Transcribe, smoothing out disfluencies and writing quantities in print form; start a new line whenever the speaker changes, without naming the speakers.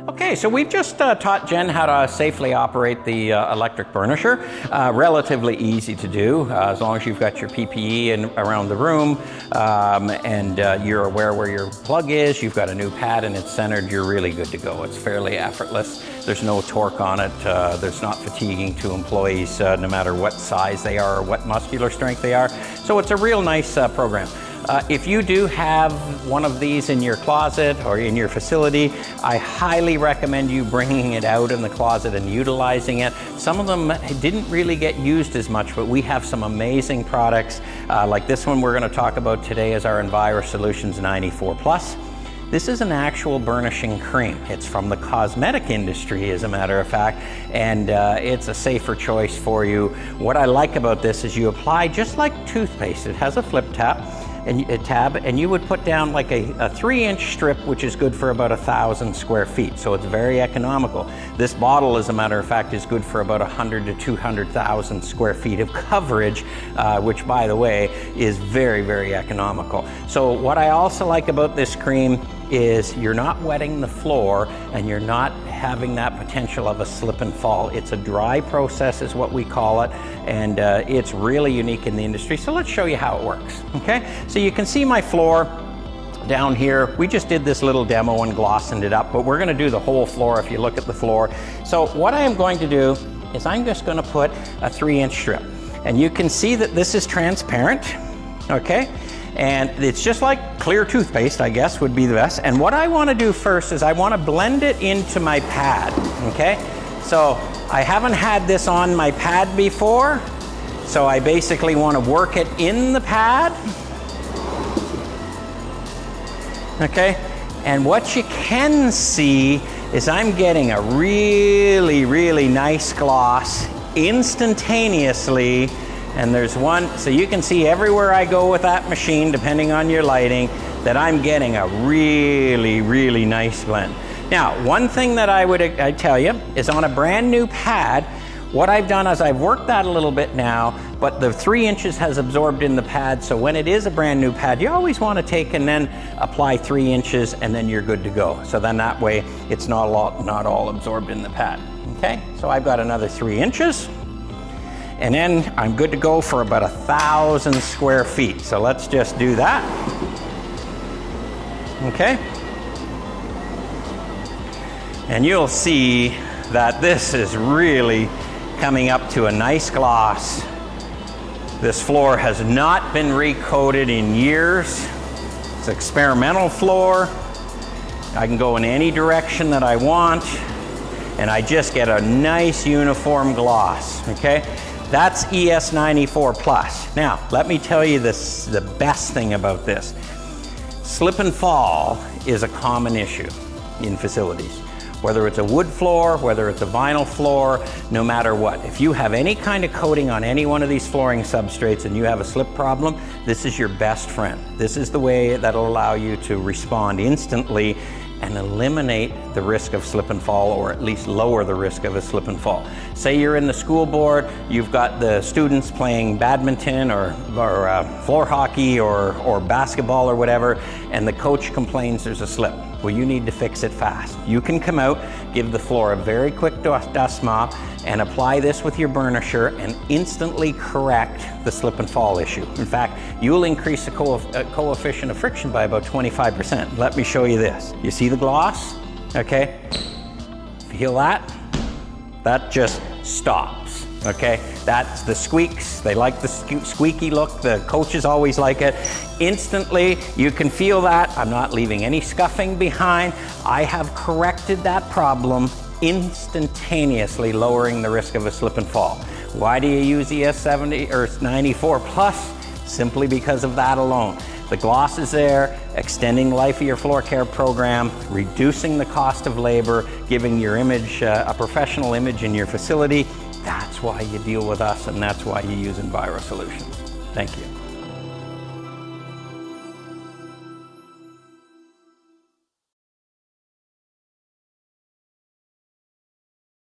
Okay, so we've just taught Jen how to safely operate the electric burnisher. Relatively easy to do, as long as you've got your PPE around the room and you're aware where your plug is, you've got a new pad and it's centered, you're really good to go. It's fairly effortless. There's no torque on it. There's not fatiguing to employees, no matter what size they are or what muscular strength they are. So it's a real nice program. If you do have one of these in your closet or in your facility, I highly recommend you bringing it out in the closet and utilizing it. Some of them didn't really get used as much, but we have some amazing products. Like this one we're going to talk about today is our Enviro-Solutions 94 Plus. This is an actual burnishing cream. It's from the cosmetic industry, as a matter of fact, and it's a safer choice for you. What I like about this is you apply just like toothpaste. It has a flip tab, and you would put down like a 3-inch strip, which is good for about 1,000 square feet. So it's very economical. This bottle, as a matter of fact, is good for about 100 to 200,000 square feet of coverage, which, by the way, is very, very economical. So what I also like about this cream is you're not wetting the floor and you're not having that potential of a slip and fall. It's a dry process is what we call it, and it's really unique in the industry. So let's show you how it works, okay? So you can see my floor down here. We just did this little demo and glossing it up, but we're gonna do the whole floor if you look at the floor. So what I am going to do is I'm just gonna put a 3-inch strip, and you can see that this is transparent, okay? And it's just like clear toothpaste, I guess, would be the best. And what I want to do first is I want to blend it into my pad, okay? So I haven't had this on my pad before, so I basically want to work it in the pad, okay? And what you can see is I'm getting a really, really nice gloss instantaneously. And there's one, so you can see everywhere I go with that machine, depending on your lighting, that I'm getting a really, really nice blend. Now, one thing that I'd tell you is on a brand new pad, what I've done is I've worked that a little bit now, but the 3 inches has absorbed in the pad, so when it is a brand new pad, you always want to take and then apply 3 inches and then you're good to go. So then that way, it's not all absorbed in the pad, okay? So I've got another 3 inches. And then I'm good to go for about 1,000 square feet. So let's just do that. Okay. And you'll see that this is really coming up to a nice gloss. This floor has not been recoated in years. It's an experimental floor. I can go in any direction that I want, and I just get a nice uniform gloss, okay? That's ES94 Plus. Now, let me tell you this, the best thing about this. Slip and fall is a common issue in facilities. Whether it's a wood floor, whether it's a vinyl floor, no matter what. If you have any kind of coating on any one of these flooring substrates and you have a slip problem, this is your best friend. This is the way that'll allow you to respond instantly and eliminate the risk of slip and fall, or at least lower the risk of a slip and fall. Say you're in the school board, you've got the students playing badminton or floor hockey or basketball or whatever, and the coach complains there's a slip. Well, you need to fix it fast. You can come out, give the floor a very quick dust mop, and apply this with your burnisher and instantly correct the slip and fall issue. In fact, you'll increase the coefficient of friction by about 25%. Let me show you this. You see the gloss? Okay. Feel that? That just stops. Okay. That's the squeaks. They like the squeaky look. The coaches always like it. Instantly, you can feel that. I'm not leaving any scuffing behind. I have corrected that problem instantaneously, lowering the risk of a slip and fall. Why do you use ES94 Plus? Simply because of that alone. The gloss is there, extending the life of your floor care program, reducing the cost of labor, giving your image a professional image in your facility. That's why you deal with us, and that's why you use Enviro-Solutions. Thank you.